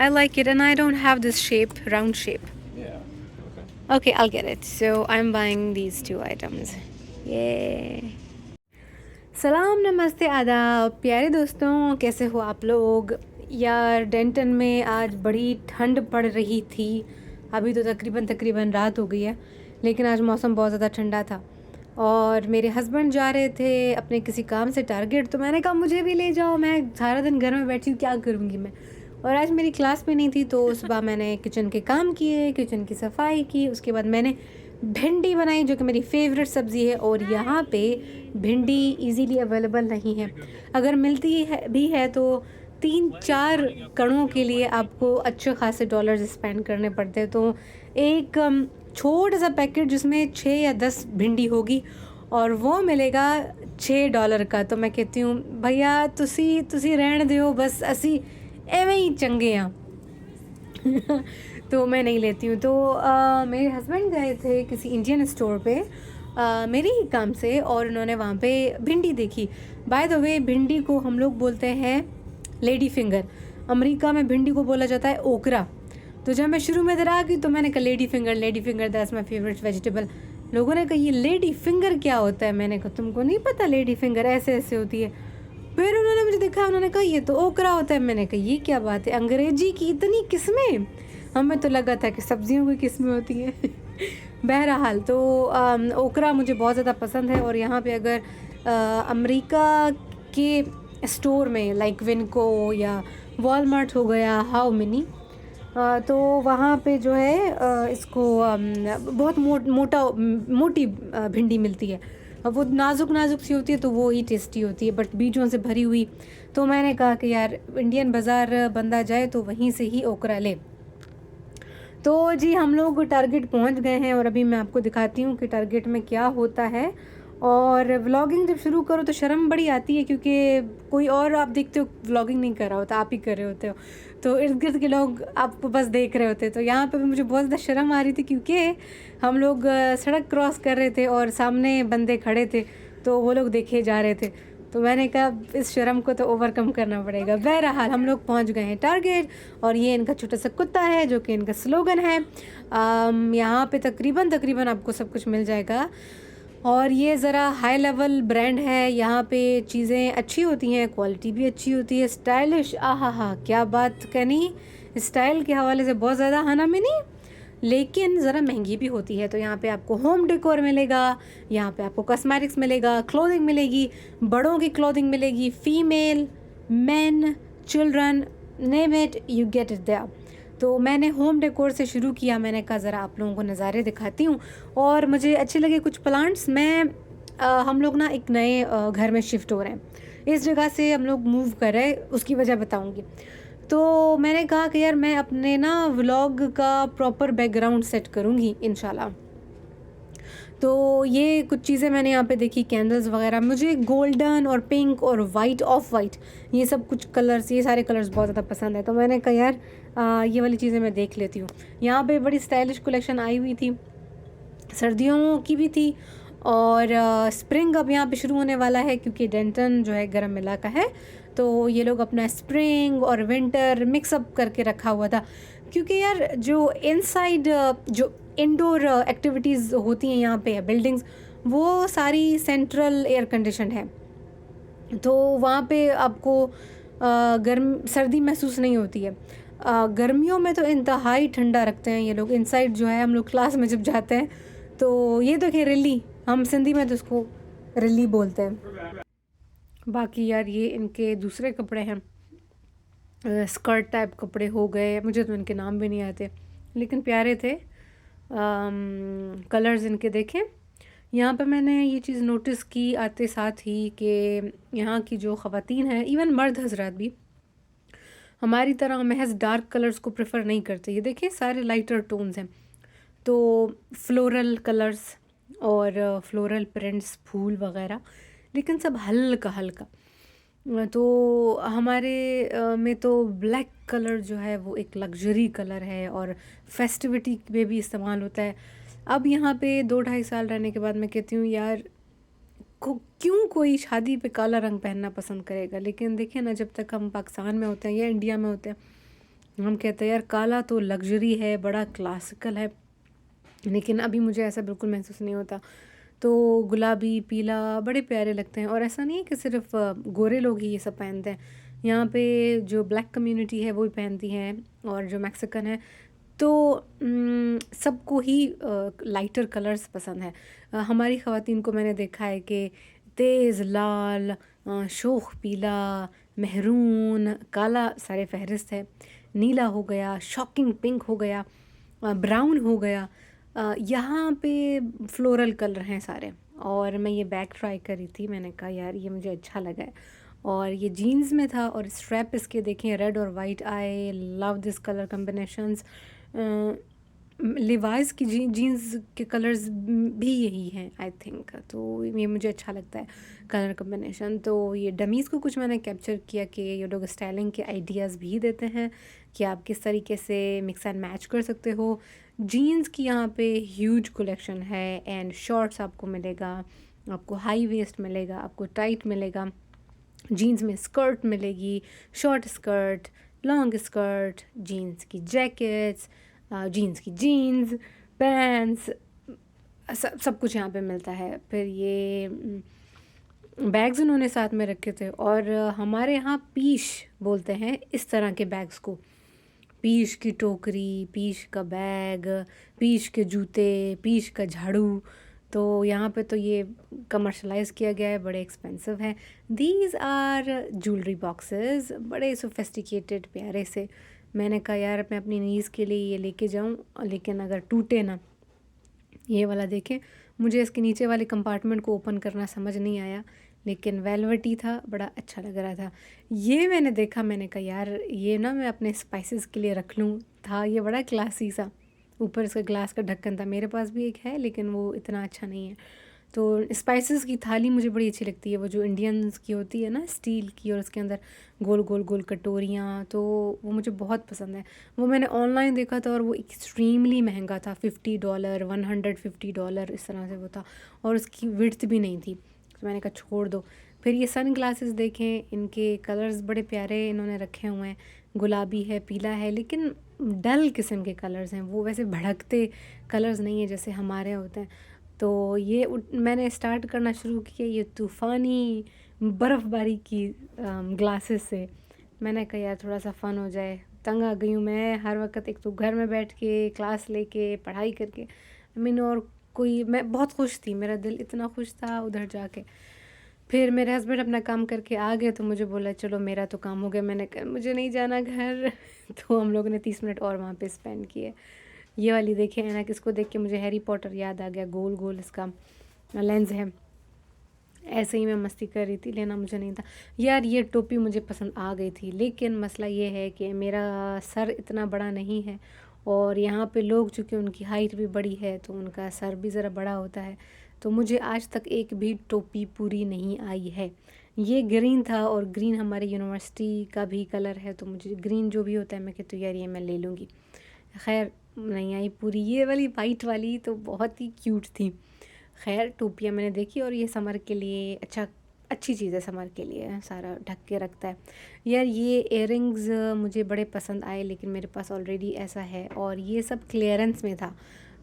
I like it, and I don't have this shape, round shape. Yeah. Okay, I'll get it. So I'm buying these two items. Yay! सलाम, नमस्ते, आदाब प्यारे दोस्तों, कैसे हो आप लोग। यार डेंटन में आज बड़ी ठंड पड़ रही थी। अभी तो तकरीबन रात हो गई है, लेकिन आज मौसम बहुत ज़्यादा ठंडा था और मेरे हस्बैंड जा रहे थे अपने किसी काम से टारगेट। तो मैंने कहा मुझे भी ले जाओ, मैं सारा दिन घर में बैठी हूँ, क्या करूँगी मैं। और आज मेरी क्लास भी नहीं थी, तो सुबह मैंने किचन के काम किए, किचन की सफाई की। उसके बाद मैंने भिंडी बनाई, जो कि मेरी फेवरेट सब्ज़ी है। और यहाँ पे भिंडी इजीली अवेलेबल नहीं है, अगर मिलती है भी है तो 3-4 कणों के लिए आपको अच्छे खासे डॉलर्स स्पेंड करने पड़ते हैं। तो एक छोटा सा पैकेट जिसमें 6 या 10 भिंडी होगी और वो मिलेगा $6 का। तो मैं कहती हूँ भैया तुसी रहने दो, बस असी एवं ही चंगे हाँ। तो मैं नहीं लेती हूँ। तो मेरे हस्बैंड गए थे किसी इंडियन स्टोर पे मेरे ही काम से, और उन्होंने वहाँ पे भिंडी देखी। बाय द वे, भिंडी को हम लोग बोलते हैं लेडी फिंगर। अमेरिका में भिंडी को बोला जाता है ओकरा। तो जब मैं शुरू में डरा गई तो मैंने कहा lady finger that's my favourite vegetable. लोगों ने कहा ये लेडी फिंगर क्या होता है। मैंने कहा तुमको नहीं पता, लेडी फिंगर ऐसे ऐसे होती है। फिर उन्होंने मुझे देखा, उन्होंने कहा ये तो ओकरा होता है। मैंने कहा ये क्या बात है, अंग्रेजी की इतनी किस्में। हमें तो लगा था कि सब्जियों की किस्में होती हैं। बहरहाल, तो ओकरा मुझे बहुत ज़्यादा पसंद है। और यहाँ पे अगर अमेरिका के स्टोर में लाइक विनको या वॉलमार्ट हो गया, हाउ मिनी, तो वहाँ पे जो है इसको बहुत मोटी भिंडी मिलती है। वो नाजुक सी होती है, तो वो ही टेस्टी होती है, बट बीजों से भरी हुई। तो मैंने कहा कि यार इंडियन बाज़ार बंदा जाए तो वहीं से ही ओकरा ले। तो जी हम लोग टारगेट पहुंच गए हैं और अभी मैं आपको दिखाती हूँ कि टारगेट में क्या होता है। और व्लॉगिंग जब शुरू करो तो शर्म बड़ी आती है, क्योंकि कोई और आप देखते हो व्लॉगिंग नहीं कर रहा होता, आप ही कर रहे होते हो, तो इर्द गिर्द के लोग आपको बस देख रहे होते। तो यहाँ पे भी मुझे बहुत ज़्यादा शर्म आ रही थी, क्योंकि हम लोग सड़क क्रॉस कर रहे थे और सामने बंदे खड़े थे, तो वो लोग देखे जा रहे थे। तो मैंने कहा इस शर्म को तो ओवरकम करना पड़ेगा। बहरहाल हम लोग पहुंच गए हैं टारगेट, और ये इनका छोटा सा कुत्ता है जो कि इनका स्लोगन है। यहाँ पे तकरीबन आपको सब कुछ मिल जाएगा, और ये ज़रा हाई लेवल ब्रांड है। यहाँ पे चीज़ें अच्छी होती हैं, क्वालिटी भी अच्छी होती है, स्टाइलिश। आहा क्या बात कहनी, स्टाइल के हवाले से बहुत ज़्यादा हाना में नहीं, लेकिन ज़रा महंगी भी होती है। तो यहाँ पे आपको होम डेकोर मिलेगा, यहाँ पे आपको कॉस्मेटिक्स मिलेगा, क्लोथिंग मिलेगी, बड़ों की क्लोथिंग मिलेगी, female, men, children, name it, you get it there. तो मैंने होम डेकोर से शुरू किया। मैंने कहा ज़रा आप लोगों को नज़ारे दिखाती हूँ, और मुझे अच्छे लगे कुछ प्लांट्स। हम लोग ना एक नए घर में शिफ्ट हो रहे हैं, इस जगह से हम लोग मूव कर रहे हैं, उसकी वजह बताऊँगी। तो मैंने कहा कि यार मैं अपने ना व्लॉग का प्रॉपर बैकग्राउंड सेट करूँगी इंशाल्लाह। तो ये कुछ चीज़ें मैंने यहाँ पे देखी, कैंडल्स वगैरह। मुझे गोल्डन और पिंक और वाइट, ऑफ वाइट, ये सब कुछ कलर्स, ये सारे कलर्स बहुत ज़्यादा पसंद है। तो मैंने कहा यार ये वाली चीज़ें मैं देख लेती हूँ। यहाँ पे बड़ी स्टाइलिश कलेक्शन आई हुई थी, सर्दियों की भी थी, और स्प्रिंग अब यहाँ पे शुरू होने वाला है, क्योंकि डेंटन जो है गर्म इलाका है, तो ये लोग अपना स्प्रिंग और विंटर मिक्सअप करके रखा हुआ था। क्योंकि यार जो इनसाइड जो इंडोर एक्टिविटीज़ होती हैं यहाँ पे बिल्डिंग्स, वो सारी सेंट्रल एयर कंडीशन है, तो वहाँ पे आपको गर्म सर्दी महसूस नहीं होती है। गर्मियों में तो इंतहाई ठंडा रखते हैं ये लोग। इनसाइड जो है, हम लोग क्लास में जब जाते हैं तो ये देखिए रिल्ली, हम सिंधी में तो इसको रिल्ली बोलते हैं। बाकी यार ये इनके दूसरे कपड़े हैं, स्कर्ट टाइप कपड़े हो गए, मुझे तो इनके नाम भी नहीं आते, लेकिन प्यारे थे। कलर्स इनके देखें। यहाँ पे मैंने ये चीज़ नोटिस की आते साथ ही कि यहाँ की जो ख़वातीन हैं, इवन मर्द हजरात भी हमारी तरह महज डार्क कलर्स को प्रेफर नहीं करते। ये देखिए सारे लाइटर टोन्स हैं, तो फ्लोरल कलर्स और फ्लोरल प्रिंट्स, फूल वगैरह, लेकिन सब हल्का हल्का। तो हमारे में तो ब्लैक कलर जो है वो एक लग्जरी कलर है, और फेस्टिविटी में भी इस्तेमाल होता है। अब यहाँ पे 2-2.5 साल रहने के बाद मैं कहती हूँ यार क्यों कोई शादी पे काला रंग पहनना पसंद करेगा। लेकिन देखिए ना, जब तक हम पाकिस्तान में होते हैं या इंडिया में होते हैं, हम कहते हैं यार काला तो लग्जरी है, बड़ा क्लासिकल है, लेकिन अभी मुझे ऐसा बिल्कुल महसूस नहीं होता। तो गुलाबी, पीला बड़े प्यारे लगते हैं, और ऐसा नहीं है कि सिर्फ़ गोरे लोग ही ये सब पहनते हैं। यहाँ पे जो ब्लैक कम्युनिटी है वो भी पहनती हैं, और जो मैक्सिकन है, तो सबको ही लाइटर कलर्स पसंद है। हमारी ख़वातीन को मैंने देखा है कि तेज़ लाल, शोख पीला, मेहरून, काला सारे फ़हरिस्त है, नीला हो गया, शॉकिंग पिंक हो गया, ब्राउन हो गया। यहाँ पे फ्लोरल कलर हैं सारे। और मैं ये बैग ट्राई करी थी, मैंने कहा यार ये मुझे अच्छा लगा है, और ये जीन्स में था, और स्ट्रैप इसके देखें रेड और white, I love this colour combinations. Levi's की जीन्स के कलर्स भी यही हैं आई थिंक, तो ये मुझे अच्छा लगता है कलर कॉम्बिनेशन। तो ये डमीज़ को कुछ मैंने कैप्चर किया कि ये लोग स्टाइलिंग के आइडियाज़ भी देते हैं कि आप किस तरीके से मिक्स एंड मैच कर सकते हो। जीन्स की यहाँ पे ह्यूज कलेक्शन है, एंड शॉर्ट्स आपको मिलेगा, आपको हाई वेस्ट मिलेगा, आपको टाइट मिलेगा, जीन्स में स्कर्ट मिलेगी, short skirt, long skirt, jeans की जैकेट्स, जीन्स की जीन्स, पैंट्स, सब कुछ यहाँ पे मिलता है। फिर ये बैग्स उन्होंने साथ में रखे थे, और हमारे यहाँ पीश बोलते हैं इस तरह के बैग्स को। पीश की टोकरी, पीश का बैग, पीश के जूते, पीश का झाड़ू। तो यहाँ पे तो ये कमर्शलाइज़ किया गया है, बड़े एक्सपेंसिव हैं। दीज आर ज्वेलरी बॉक्सेस, बड़े सोफिस्टिकेटेड प्यारे से। मैंने कहा यार मैं अपनी नीज़ के लिए ये लेके जाऊँ, लेकिन अगर टूटे ना। ये वाला देखें, मुझे इसके नीचे वाले कंपार्टमेंट को ओपन करना समझ नहीं आया, लेकिन वेलवेटी था, बड़ा अच्छा लग रहा था। ये मैंने देखा, मैंने कहा यार ये ना मैं अपने स्पाइसेस के लिए रख लूँ। था ये बड़ा क्लासी सा, ऊपर इसका ग्लास का ढक्कन था, मेरे पास भी एक है लेकिन वो इतना अच्छा नहीं है। तो स्पाइसेस की थाली मुझे बड़ी अच्छी लगती है, वो जो इंडियंस की होती है ना, स्टील की, और उसके अंदर गोल गोल गोल कटोरियाँ, तो वो मुझे बहुत पसंद है। वो मैंने ऑनलाइन देखा था, और वो एक्सट्रीमली महंगा था, $50, $150 इस तरह से वो था, और उसकी विड्थ भी नहीं थी। तो मैंने कहा छोड़ दो। फिर ये सन ग्लासेस देखें, इनके कलर्स बड़े प्यारे इन्होंने रखे हुए हैं, गुलाबी है, पीला है, लेकिन डल किस्म के कलर्स हैं, वो वैसे भड़कते कलर्स नहीं है जैसे हमारे होते हैं। तो ये मैंने स्टार्ट करना शुरू किया ये तूफ़ानी बर्फ़बारी की ग्लासेस से। मैंने कहा यार थोड़ा सा फ़न हो जाए, तंग आ गई हूँ मैं हर वक्त, एक तो घर में बैठ के क्लास लेके पढ़ाई करके। मैंने और कोई, मैं बहुत खुश थी, मेरा दिल इतना खुश था उधर जाके। फिर मेरे हस्बैंड अपना काम करके आ गए, तो मुझे बोला चलो मेरा तो काम हो गया। मैंने कहा मुझे नहीं जाना घर। तो हम लोगों ने 30 मिनट और वहाँ पे स्पेंड किए। ये वाली देखिए ऐनक, इसको देख के मुझे हैरी पॉटर याद आ गया, गोल गोल इसका लेंस है। ऐसे ही मैं मस्ती कर रही थी, लेना मुझे नहीं था। यार ये टोपी मुझे पसंद आ गई थी, लेकिन मसला ये है कि मेरा सर इतना बड़ा नहीं है, और यहाँ पे लोग चूँकि उनकी हाइट भी बड़ी है तो उनका सर भी ज़रा बड़ा होता है, तो मुझे आज तक एक भी टोपी पूरी नहीं आई है। ये ग्रीन था, और ग्रीन हमारे यूनिवर्सिटी का भी कलर है, तो मुझे ग्रीन जो भी होता है मैं कहती हूँ यार ये मैं ले लूँगी। खैर नहीं आई पूरी। ये वाली वाइट वाली तो बहुत ही क्यूट थी। खैर टोपियाँ मैंने देखी, और ये समर के लिए अच्छी चीज़ है, समर के लिए सारा ढक के रखता है। यार ये इयररिंग्स मुझे बड़े पसंद आए, लेकिन मेरे पास ऑलरेडी ऐसा है, और ये सब क्लियरेंस में था,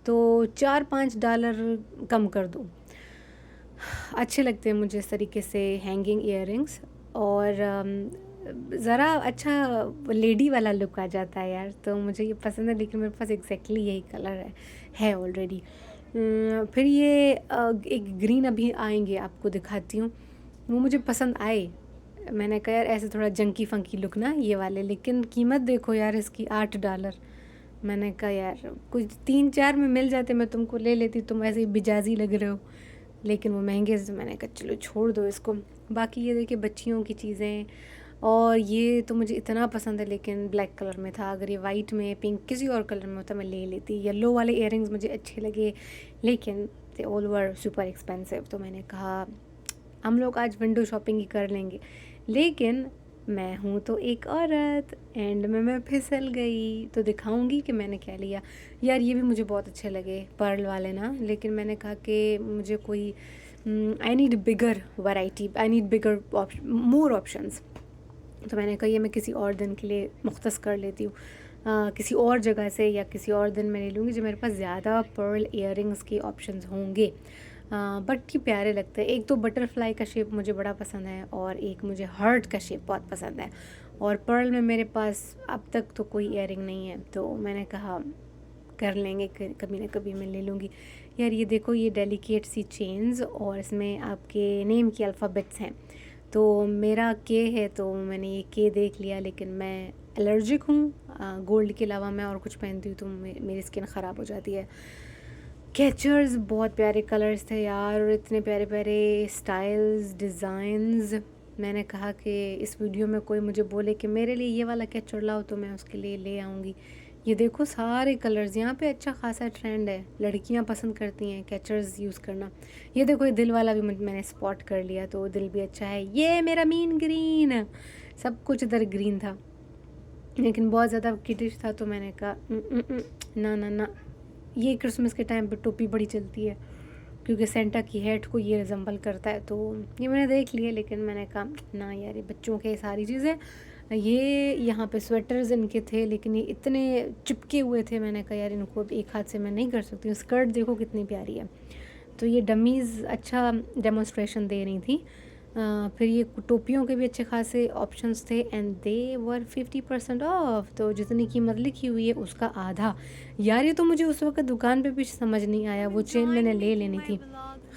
तो $4-5 कम कर दो। अच्छे लगते हैं मुझे इस तरीके से हैंगिंग इयररिंग्स, और ज़रा अच्छा लेडी वाला लुक आ जाता है यार, तो मुझे ये पसंद है, लेकिन मेरे पास एग्जैक्टली यही कलर है ऑलरेडी। फिर ये एक ग्रीन अभी आएंगे, आपको दिखाती हूँ, वो मुझे पसंद आए। मैंने कहा यार ऐसे थोड़ा जंकी फंकी लुक ना ये वाले, लेकिन कीमत देखो यार इसकी $8। मैंने कहा यार कुछ 3-4 में मिल जाते मैं तुमको ले लेती, तुम ऐसे ही बिजाजी लग रहे हो, लेकिन वो महंगे से। मैंने कहा चलो छोड़ दो इसको। बाकी ये देखिए बच्चियों की चीज़ें, और ये तो मुझे इतना पसंद है, लेकिन ब्लैक कलर में था। अगर ये वाइट में, पिंक, किसी और कलर में होता मैं ले लेती। येलो वाले इयररिंग्स मुझे अच्छे लगे, लेकिन they all were super expensive. तो मैंने कहा हम लोग आज विंडो शॉपिंग ही कर लेंगे, लेकिन मैं हूँ तो एक औरत, एंड में मैं फिसल गई, तो दिखाऊंगी कि मैंने क्या लिया। यार ये भी मुझे बहुत अच्छे लगे पर्ल वाले ना, लेकिन मैंने कहा कि मुझे कोई I need bigger variety, I need bigger more options. तो मैंने कहा ये मैं किसी और दिन के लिए मुख्तस कर लेती हूँ। किसी और जगह से या किसी और दिन मैं ले लूँगी जब मेरे पास ज़्यादा पर्ल इयररिंग्स के ऑप्शंस होंगे। बट ये प्यारे लगते हैं। एक तो बटरफ्लाई का शेप मुझे बड़ा पसंद है और एक मुझे हार्ट का शेप बहुत पसंद है, और पर्ल में मेरे पास अब तक तो कोई इयररिंग नहीं है, तो मैंने कहा कर लेंगे, कभी ना कभी मैं ले लूँगी। यार ये देखो, ये डेलिकेट सी चेन्स और इसमें आपके नेम के अल्फ़ाबेट्स हैं। तो मेरा के है तो मैंने ये के देख लिया, लेकिन मैं एलर्जिक हूँ। गोल्ड के अलावा मैं और कुछ पहनती हूँ तो मेरी स्किन ख़राब हो जाती है। कैचर्स बहुत प्यारे कलर्स थे यार, और इतने प्यारे प्यारे स्टाइल्स, डिज़ाइंस। मैंने कहा कि इस वीडियो में कोई मुझे बोले कि मेरे लिए ये वाला कैचर लाओ तो मैं उसके लिए ले आऊँगी। ये देखो सारे कलर्स, यहाँ पे अच्छा खासा ट्रेंड है, लड़कियाँ पसंद करती हैं कैचर्स यूज़ करना। ये देखो, ये दिल वाला भी मैंने स्पॉट कर लिया, तो दिल भी अच्छा है। ये मेरा मीन ग्रीन, सब कुछ इधर ग्रीन था, लेकिन बहुत ज़्यादा किटिश था, तो मैंने कहा ना ना ना। ये क्रिसमस के टाइम पे टोपी बड़ी चलती है, क्योंकि सेंटा की हेड को ये रिजम्बल करता है, तो ये मैंने देख लिया, लेकिन मैंने कहा ना यार, ये बच्चों के सारी चीज़ें। ये यहाँ पे स्वेटर्स इनके थे, लेकिन ये इतने चिपके हुए थे, मैंने कहा यार इनको अब एक हाथ से मैं नहीं कर सकती हूँ। स्कर्ट देखो कितनी प्यारी है। तो ये डमीज़ अच्छा डेमोन्स्ट्रेशन दे रही थी। फिर ये टोपियों के भी अच्छे खासे ऑप्शंस थे, एंड दे वर 50% ऑफ, तो जितनी कीमत लिखी हुई है उसका आधा। यार ये तो मुझे उस वक्त दुकान पे भी समझ नहीं आया, वो चेन मैंने ले लेनी थी।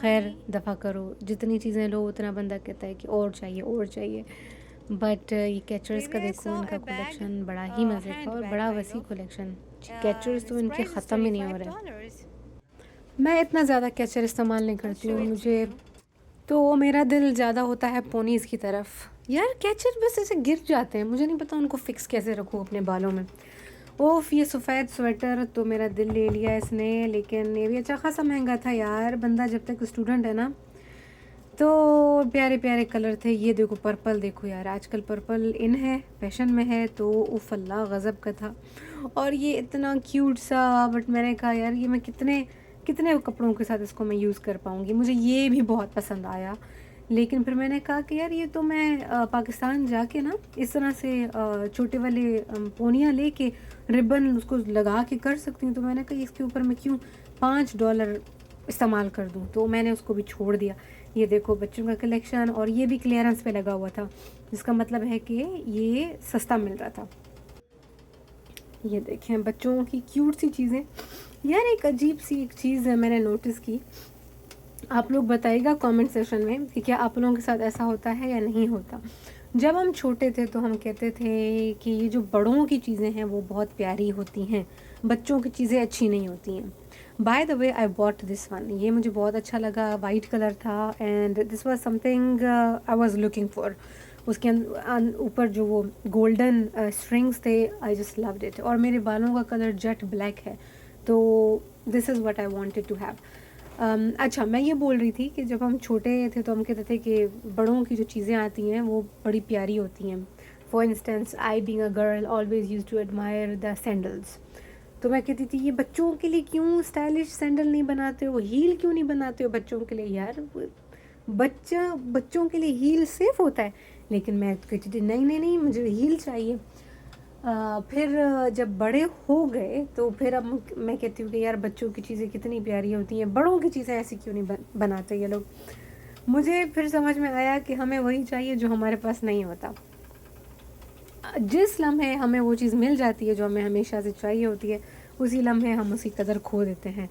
खैर दफ़ा करो, जितनी चीज़ें लो उतना बंदा कहता है कि और चाहिए और चाहिए। बट ये कैचर्स का देखो, इनका कलेक्शन बड़ा ही मज़े का और बड़ा वसी कलेक्शन। कैचर्स तो इनके ख़त्म ही नहीं हो रहे। मैं इतना ज़्यादा कैचर इस्तेमाल नहीं करती हूँ, मुझे तो मेरा दिल ज़्यादा होता है पोनीज़ की तरफ। यार कैचर बस ऐसे गिर जाते हैं, मुझे नहीं पता उनको फ़िक्स कैसे रखूँ अपने बालों में। ओफ, ये सफ़ेद स्वेटर तो मेरा दिल ले लिया इसने, लेकिन ये भी अच्छा खासा महंगा था यार। बंदा जब तक स्टूडेंट है ना, तो प्यारे प्यारे कलर थे। ये देखो पर्पल, देखो यार आजकल पर्पल इन है, फैशन में है, तो उफ अल्लाह गज़ब का था। और ये इतना क्यूट सा, बट मैंने कहा यार ये मैं कितने कितने कपड़ों के साथ इसको मैं यूज़ कर पाऊँगी। मुझे ये भी बहुत पसंद आया, लेकिन फिर मैंने कहा कि यार ये तो मैं पाकिस्तान जाके ना इस तरह से छोटे वाले पोनियाँ लेके रिबन उसको लगा के कर सकती हूँ। तो मैंने कहा इसके ऊपर मैं क्यों $5 इस्तेमाल कर दूँ, तो मैंने उसको भी छोड़ दिया। ये देखो बच्चों का कलेक्शन, और ये भी क्लियरेंस पे लगा हुआ था, जिसका मतलब है कि ये सस्ता मिल रहा था। ये देखें बच्चों की क्यूट सी चीज़ें। यार एक अजीब सी एक चीज़ मैंने नोटिस की, आप लोग बताइएगा कमेंट सेशन में कि क्या आप लोगों के साथ ऐसा होता है या नहीं होता। जब हम छोटे थे तो हम कहते थे कि ये जो बड़ों की चीज़ें हैं वो बहुत प्यारी होती हैं, बच्चों की चीज़ें अच्छी नहीं होती हैं। By the way I bought this one, ये मुझे बहुत अच्छा लगा, वाइट कलर था, and this was something I was looking for. उसके ऊपर जो वो गोल्डन स्ट्रिंग्स थे, आई जस्ट लव्ड इट। और मेरे बालों का कलर जेट ब्लैक है, तो this is what I wanted to have. अच्छा, मैं ये बोल रही थी कि जब हम छोटे थे तो हम कहते थे कि बड़ों की जो चीज़ें आती हैं वो बड़ी प्यारी होती हैं। For instance, I being a girl always used to admire the sandals. तो मैं कहती थी ये बच्चों के लिए क्यों स्टाइलिश सैंडल नहीं बनाते हो, हील क्यों नहीं बनाते हो बच्चों के लिए। यार बच्चों के लिए हील सेफ होता है, लेकिन मैं तो कहती थी नहीं नहीं नहीं, मुझे हील चाहिए। फिर जब बड़े हो गए तो फिर अब मैं कहती हूँ कि यार बच्चों की चीज़ें कितनी प्यारी होती हैं, बड़ों की चीज़ें ऐसी क्यों नहीं बनाते ये लोग। मुझे फिर समझ में आया कि हमें वही चाहिए जो हमारे पास नहीं होता। जिस लम्हे हमें वो चीज़ मिल जाती है जो हमें हमेशा से चाहिए होती है, उसी लम्हे हम उसी कदर खो देते हैं।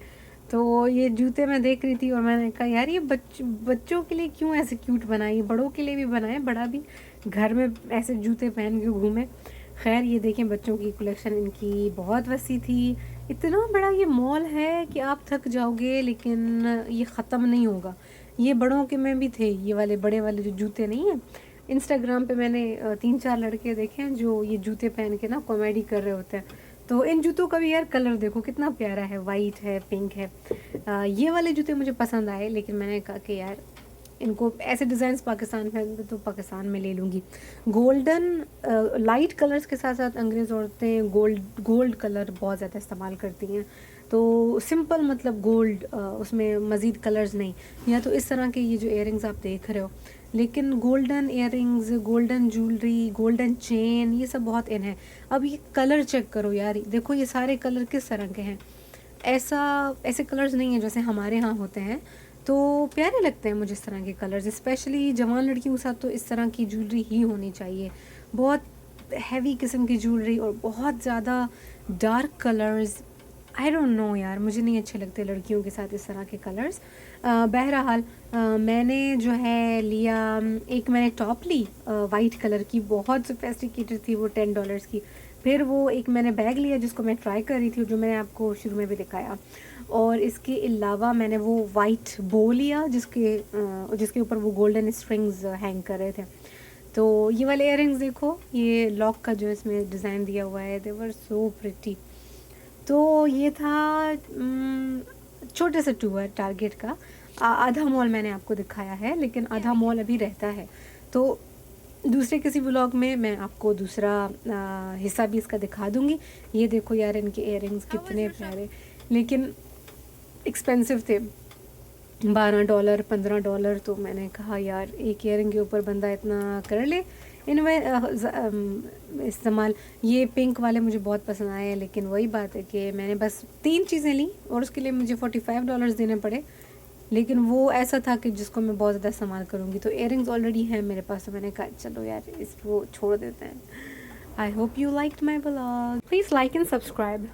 तो ये जूते मैं देख रही थी और मैंने कहा यार ये बच्चों के लिए क्यों ऐसे क्यूट बनाए, बड़ों के लिए भी बनाए, बड़ा भी घर में ऐसे जूते पहन के घूमे। खैर ये देखें बच्चों की कलेक्शन इनकी बहुत वसी थी। इतना बड़ा ये मॉल है कि आप थक जाओगे, लेकिन ये ख़त्म नहीं होगा। ये बड़ों के में भी थे, ये वाले बड़े वाले जो जूते नहीं हैं। इंस्टाग्राम पे मैंने 3-4 लड़के देखे हैं जो ये जूते पहन के ना कॉमेडी कर रहे होते हैं। तो इन जूतों का भी यार कलर देखो कितना प्यारा है, वाइट है, पिंक है। ये वाले जूते मुझे पसंद आए, लेकिन मैंने कहा कि यार इनको ऐसे डिज़ाइंस पाकिस्तान में तो पाकिस्तान में ले लूँगी। गोल्डन लाइट कलर्स के साथ साथ अंग्रेज़ औरतें गोल्ड कलर बहुत ज़्यादा इस्तेमाल करती हैं। तो सिंपल मतलब गोल्ड, उसमें मज़ीद कलर्स नहीं। या तो इस तरह के ये जो इयररिंग्स आप देख रहे हो, लेकिन golden earrings, golden jewellery, golden chain, ये सब बहुत इन है। अब ये कलर चेक करो यार, देखो ये सारे कलर किस तरह के हैं। ऐसे कलर्स नहीं हैं जैसे हमारे यहाँ होते हैं, तो प्यारे लगते हैं मुझे इस तरह के कलर्स। स्पेशली जवान लड़कियों के साथ तो इस तरह की ज्वेलरी ही होनी चाहिए। बहुत हैवी किस्म की ज्वेलरी और बहुत ज़्यादा dark colours, I don't know यार, मुझे नहीं अच्छे लगते लड़कियों के साथ इस तरह के कलर्स। बहरहाल मैंने जो है लिया, एक मैंने टॉप ली वाइट कलर की, बहुत सोफिस्टिकेटेड थी वो, $10 की। फिर वो एक मैंने बैग लिया जिसको मैं ट्राई कर रही थी, जो मैंने आपको शुरू में भी दिखाया। और इसके अलावा मैंने वो वाइट बो लिया जिसके ऊपर वो गोल्डन स्ट्रिंग्स हैंग कर रहे थे। तो ये वाले इयररिंग्स देखो, ये लॉक का जो इसमें डिज़ाइन दिया हुआ है, दे वर सो प्रिटी। तो ये था छोटे से टूर टारगेट का। आधा मॉल मैंने आपको दिखाया है, लेकिन आधा मॉल अभी रहता है। तो दूसरे किसी व्लॉग में मैं आपको दूसरा हिस्सा भी इसका दिखा दूँगी। ये देखो यार, इनके इयररिंग्स कितने प्यारे, लेकिन एक्सपेंसिव थे, $12 $15। तो मैंने कहा यार, एक ईयरिंग के ऊपर बंदा इतना कर ले इस्तेमाल। ये पिंक वाले मुझे बहुत पसंद आए, लेकिन वही बात है कि मैंने बस 3 चीज़ें ली और उसके लिए मुझे $45 देने पड़े। लेकिन वो ऐसा था कि जिसको मैं बहुत ज़्यादा इस्तेमाल करूँगी। तो इयररिंग्स ऑलरेडी हैं मेरे पास, तो मैंने कहा चलो यार इसको छोड़ देते हैं। I hope you liked my vlog, please like and subscribe.